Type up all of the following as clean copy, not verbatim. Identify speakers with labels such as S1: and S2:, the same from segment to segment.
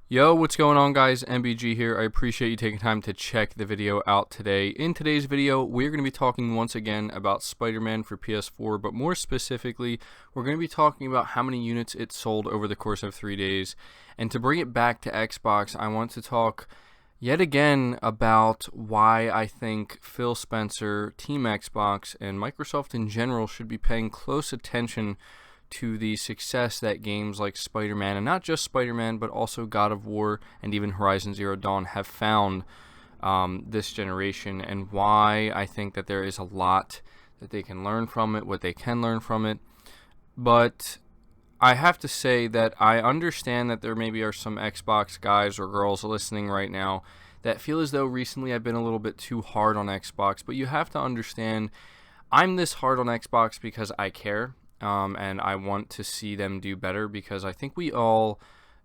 S1: Yo, what's going on, guys? MBG here. I appreciate you taking time to check the video out today. In today's video, we're going to be talking once again about Spider-Man for PS4, but more specifically, we're going to be talking about how many units it sold over the course of 3 days. And to bring it back to Xbox, I want to talk yet again about why I think Phil Spencer, Team Xbox, and Microsoft in general should be paying close attention to the success that games like Spider-Man, and not just Spider-Man, but also God of War and even Horizon Zero Dawn have found this generation, and why I think that there is a lot that they can learn from it, what they can learn from it. But I have to say that I understand that there maybe are some Xbox guys or girls listening right now that feel as though recently I've been a little bit too hard on Xbox, but you have to understand I'm this hard on Xbox because I care. And I want to see them do better, because I think we all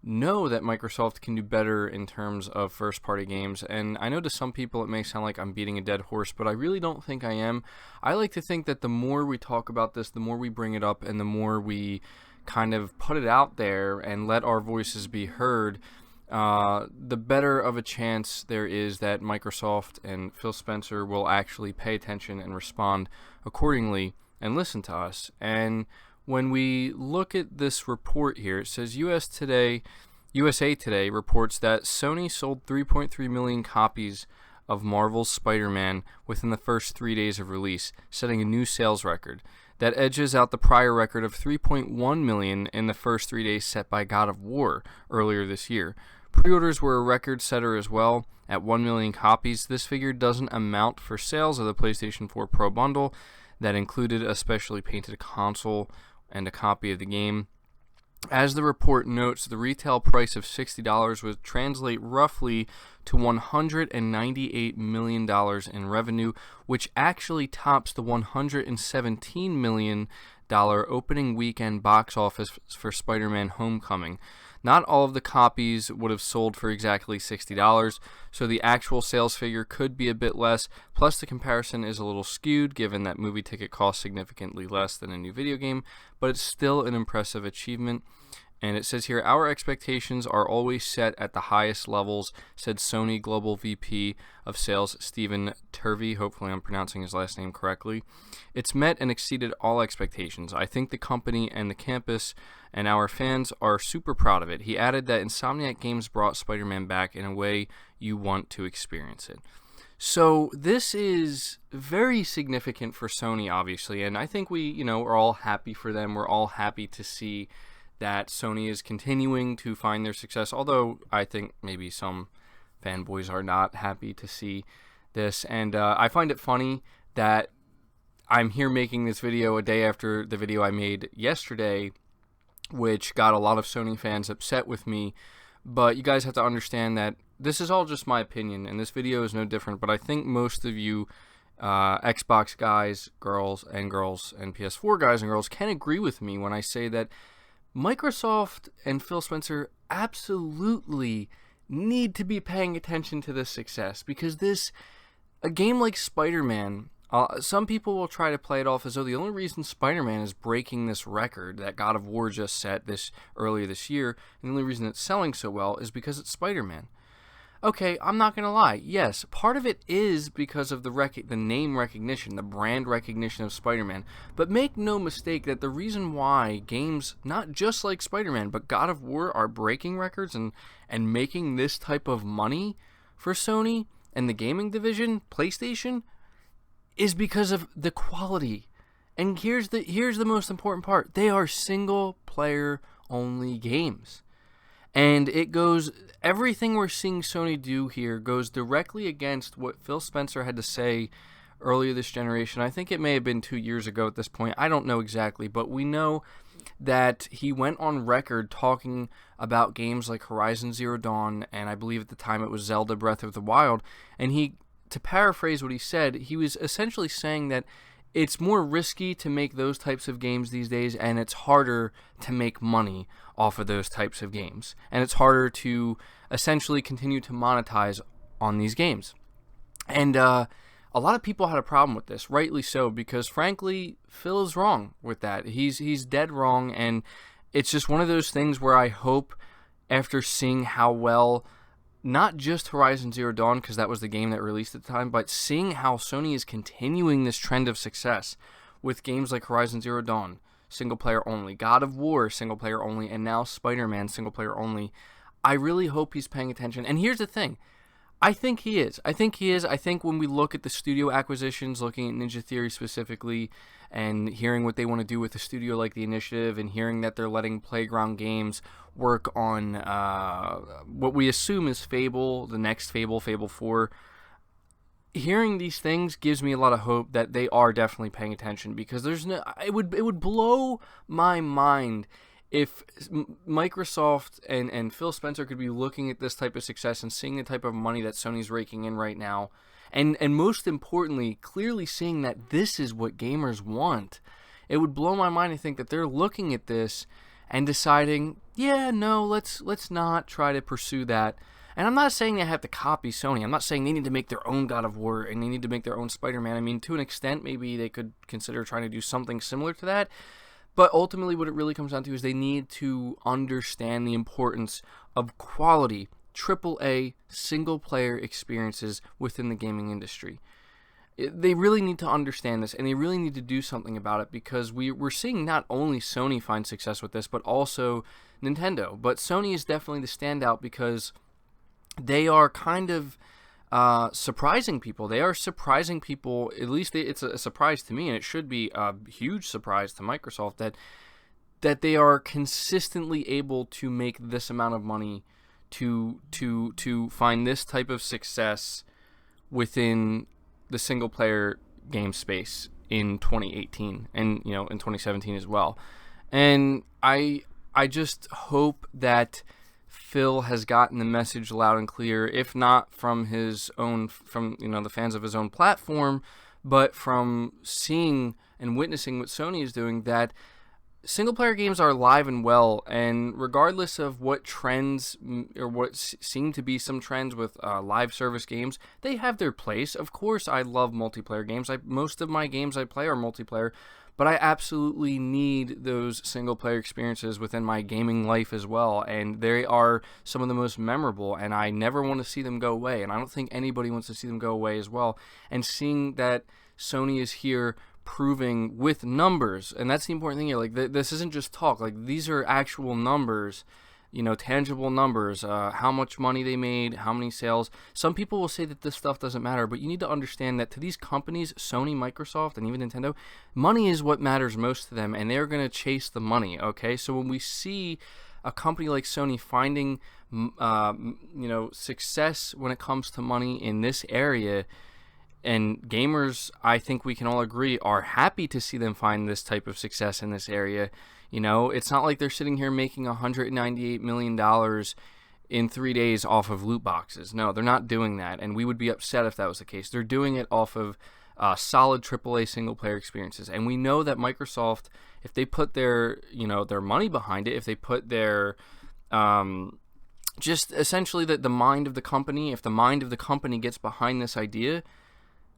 S1: know that Microsoft can do better in terms of first-party games. And I know to some people it may sound like I'm beating a dead horse, but I really don't think I am. I like to think that the more we talk about this, the more we bring it up, and the more we kind of put it out there and let our voices be heard, the better of a chance there is that Microsoft and Phil Spencer will actually pay attention and respond accordingly and listen to us. And when we look at this report here, it says USA Today reports that Sony sold 3.3 million copies of Marvel's Spider-Man within the first 3 days of release, setting a new sales record that edges out the prior record of 3.1 million in the first 3 days set by God of War earlier this year. Pre-orders were a record setter as well, at 1 million copies. This figure doesn't amount for sales of the PlayStation 4 Pro bundle that included a specially painted console and a copy of the game. As the report notes, the retail price of $60 would translate roughly to $198 million in revenue, which actually tops the $117 million opening weekend box office for Spider-Man Homecoming. Not all of the copies would have sold for exactly $60, so the actual sales figure could be a bit less, plus the comparison is a little skewed given that movie ticket costs significantly less than a new video game, but it's still an impressive achievement. And it says here, our expectations are always set at the highest levels, said Sony Global VP of Sales Stephen Turvey. Hopefully I'm pronouncing his last name correctly. It's met and exceeded all expectations. I think the company and the campus and our fans are super proud of it. He added that Insomniac Games brought Spider-Man back in a way you want to experience it. So this is very significant for Sony, obviously, and I think we, are all happy for them. We're all happy to see that Sony is continuing to find their success, although I think maybe some fanboys are not happy to see this. And I find it funny that I'm here making this video a day after the video I made yesterday, which got a lot of Sony fans upset with me. But you guys have to understand that this is all just my opinion, and this video is no different. But I think most of you Xbox guys, girls, and PS4 guys and girls can agree with me when I say that Microsoft and Phil Spencer absolutely need to be paying attention to this success, because a game like Spider-Man, some people will try to play it off as though the only reason Spider-Man is breaking this record that God of War just set earlier this year, and the only reason it's selling so well is because it's Spider-Man. Okay, I'm not going to lie. Yes, part of it is because of the name recognition, the brand recognition of Spider-Man. But make no mistake that the reason why games, not just like Spider-Man, but God of War are breaking records and making this type of money for Sony and the gaming division, PlayStation, is because of the quality. And here's the most important part. They are single-player only games. And everything we're seeing Sony do here goes directly against what Phil Spencer had to say earlier this generation. I think it may have been 2 years ago at this point. I don't know exactly, but we know that he went on record talking about games like Horizon Zero Dawn, and I believe at the time it was Zelda Breath of the Wild. And to paraphrase what he said, he was essentially saying that it's more risky to make those types of games these days, and it's harder to make money off of those types of games. And it's harder to essentially continue to monetize on these games. And a lot of people had a problem with this, rightly so, because frankly, Phil is wrong with that. He's dead wrong, and it's just one of those things where I hope after seeing how well, not just Horizon Zero Dawn, because that was the game that released at the time, but seeing how Sony is continuing this trend of success with games like Horizon Zero Dawn, single player only, God of War, single player only, and now Spider-Man, single player only. I really hope he's paying attention. And here's the thing. I think he is. I think when we look at the studio acquisitions, looking at Ninja Theory specifically, and hearing what they want to do with a studio like The Initiative, and hearing that they're letting Playground Games work on what we assume is Fable, the next Fable, Fable 4, hearing these things gives me a lot of hope that they are definitely paying attention, because it would blow my mind if Microsoft and Phil Spencer could be looking at this type of success and seeing the type of money that Sony's raking in right now, and most importantly, clearly seeing that this is what gamers want. It would blow my mind to think that they're looking at this and deciding, yeah, no, let's not try to pursue that. And I'm not saying they have to copy Sony. I'm not saying they need to make their own God of War and they need to make their own Spider-Man. I mean, to an extent, maybe they could consider trying to do something similar to that. But ultimately, what it really comes down to is they need to understand the importance of quality, AAA, single-player experiences within the gaming industry. They really need to understand this, and they really need to do something about it, because we're seeing not only Sony find success with this, but also Nintendo. But Sony is definitely the standout, because they are kind of surprising people. They are surprising people. At least it's a surprise to me, and it should be a huge surprise to Microsoft that they are consistently able to make this amount of money to find this type of success within the single player game space in 2018 and in 2017 as well. And I just hope that Phil has gotten the message loud and clear, if not from the fans of his own platform, but from seeing and witnessing what Sony is doing, that single-player games are alive and well, and regardless of what trends or what seem to be some trends with live service games, they have their place. Of course, I love multiplayer games. Most of my games I play are multiplayer, but I absolutely need those single-player experiences within my gaming life as well, and they are some of the most memorable, and I never want to see them go away, and I don't think anybody wants to see them go away as well. And seeing that Sony is here proving with numbers, and that's the important thing here, like this isn't just talk, like these are actual numbers, tangible numbers, how much money they made, how many sales. Some people will say that this stuff doesn't matter, but you need to understand that to these companies, Sony, Microsoft, and even Nintendo, money is what matters most to them, and they're going to chase the money, okay? So when we see a company like Sony finding success when it comes to money in this area, and gamers, I think we can all agree, are happy to see them find this type of success in this area. It's not like they're sitting here making $198 million in 3 days off of loot boxes. No, they're not doing that, and we would be upset if that was the case. They're doing it off of solid AAA single-player experiences, and we know that Microsoft, if they put their money behind it, if they put their just essentially the mind of the company, if the mind of the company gets behind this idea,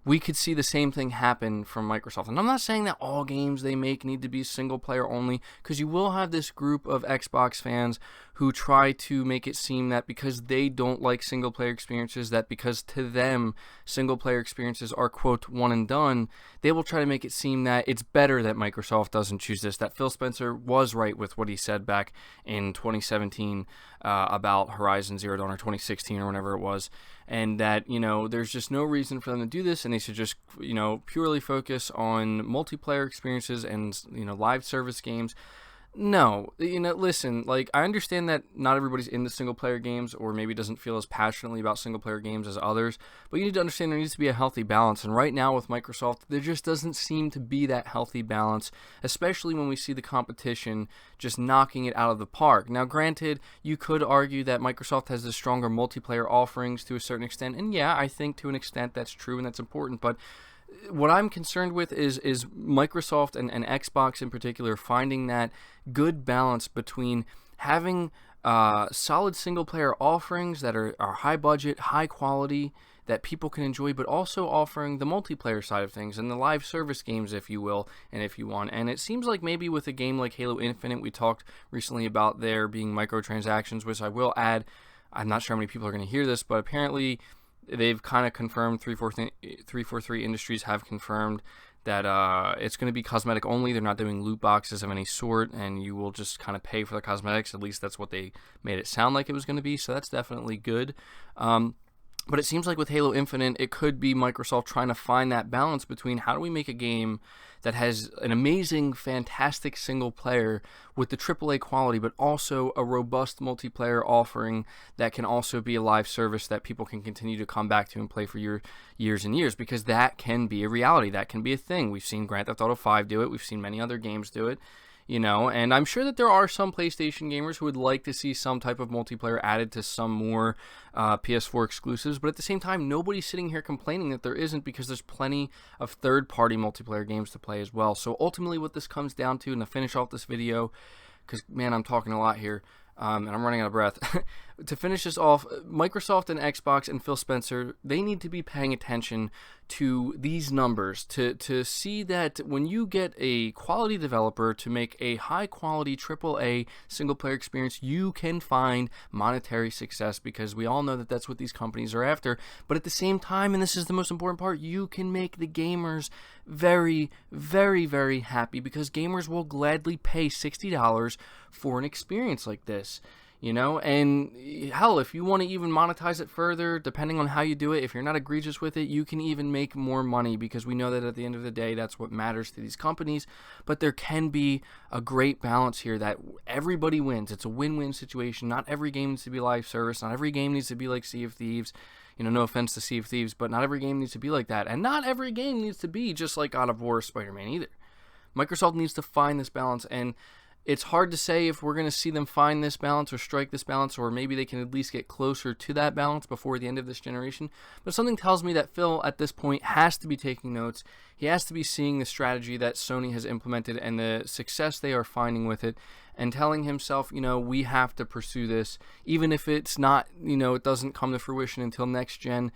S1: we could see the same thing happen from Microsoft. And I'm not saying that all games they make need to be single player only, because you will have this group of Xbox fans who try to make it seem that because they don't like single player experiences, that because to them single player experiences are, quote, one and done, they will try to make it seem that it's better that Microsoft doesn't choose this, that Phil Spencer was right with what he said back in 2017 about Horizon Zero Dawn, or 2016 or whenever it was, and that there's just no reason for them to do this, and they should just purely focus on multiplayer experiences and live service games. No, listen, like, I understand that not everybody's into single-player games, or maybe doesn't feel as passionately about single-player games as others, but you need to understand there needs to be a healthy balance, and right now with Microsoft, there just doesn't seem to be that healthy balance, especially when we see the competition just knocking it out of the park. Now, granted, you could argue that Microsoft has the stronger multiplayer offerings to a certain extent, and yeah, I think to an extent that's true and that's important, but what I'm concerned with is Microsoft and Xbox in particular finding that good balance between having solid single-player offerings that are high budget, high quality, that people can enjoy, but also offering the multiplayer side of things and the live service games, if you will, and if you want. And it seems like maybe with a game like Halo Infinite, we talked recently about there being microtransactions, which I will add, I'm not sure how many people are going to hear this, but apparently they've kind of confirmed, 343 Industries have confirmed that it's going to be cosmetic only. They're not doing loot boxes of any sort, and you will just kind of pay for the cosmetics. At least that's what they made it sound like it was going to be, so that's definitely good. But it seems like with Halo Infinite, it could be Microsoft trying to find that balance between how do we make a game that has an amazing, fantastic single player with the AAA quality, but also a robust multiplayer offering that can also be a live service that people can continue to come back to and play for years and years, because that can be a reality. That can be a thing. We've seen Grand Theft Auto 5 do it. We've seen many other games do it. And I'm sure that there are some PlayStation gamers who would like to see some type of multiplayer added to some more PS4 exclusives, but at the same time, nobody's sitting here complaining that there isn't, because there's plenty of third-party multiplayer games to play as well. So ultimately what this comes down to, and to finish off this video, because, man, I'm talking a lot here, and I'm running out of breath. To finish this off, Microsoft and Xbox and Phil Spencer, they need to be paying attention to these numbers to see that when you get a quality developer to make a high-quality AAA single-player experience, you can find monetary success, because we all know that that's what these companies are after. But at the same time, and this is the most important part, you can make the gamers very, very, very happy, because gamers will gladly pay $60 for an experience like this. And hell, if you want to even monetize it further, depending on how you do it, if you're not egregious with it, you can even make more money, because we know that at the end of the day, that's what matters to these companies. But there can be a great balance here that everybody wins. It's a win-win situation. Not every game needs to be live service. Not every game needs to be like Sea of Thieves. No offense to Sea of Thieves, but not every game needs to be like that. And not every game needs to be just like God of War or Spider-Man either. Microsoft needs to find this balance, and it's hard to say if we're going to see them find this balance or strike this balance, or maybe they can at least get closer to that balance before the end of this generation. But something tells me that Phil, at this point, has to be taking notes. He has to be seeing the strategy that Sony has implemented and the success they are finding with it, and telling himself, we have to pursue this. Even if it's not, it doesn't come to fruition until next gen,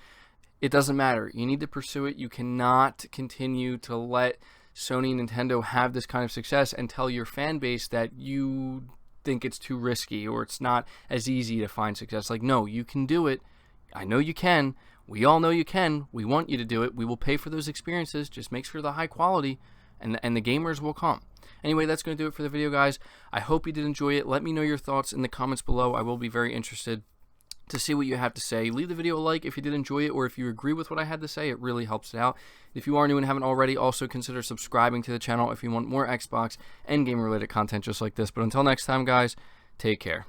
S1: it doesn't matter. You need to pursue it. You cannot continue to let Sony and Nintendo have this kind of success and tell your fan base that you think it's too risky or it's not as easy to find success. Like, no, you can do it. I know you can. We all know you can. We want you to do it. We will pay for those experiences. Just make sure the high quality, and the gamers will come. Anyway, that's going to do it for the video, guys. I hope you did enjoy it. Let me know your thoughts in the comments below. I will be very interested to see what you have to say. Leave the video a like if you did enjoy it, or if you agree with what I had to say. It really helps it out. If you are new and haven't already, also consider subscribing to the channel if you want more Xbox and game related content just like this. But until next time, guys, take care.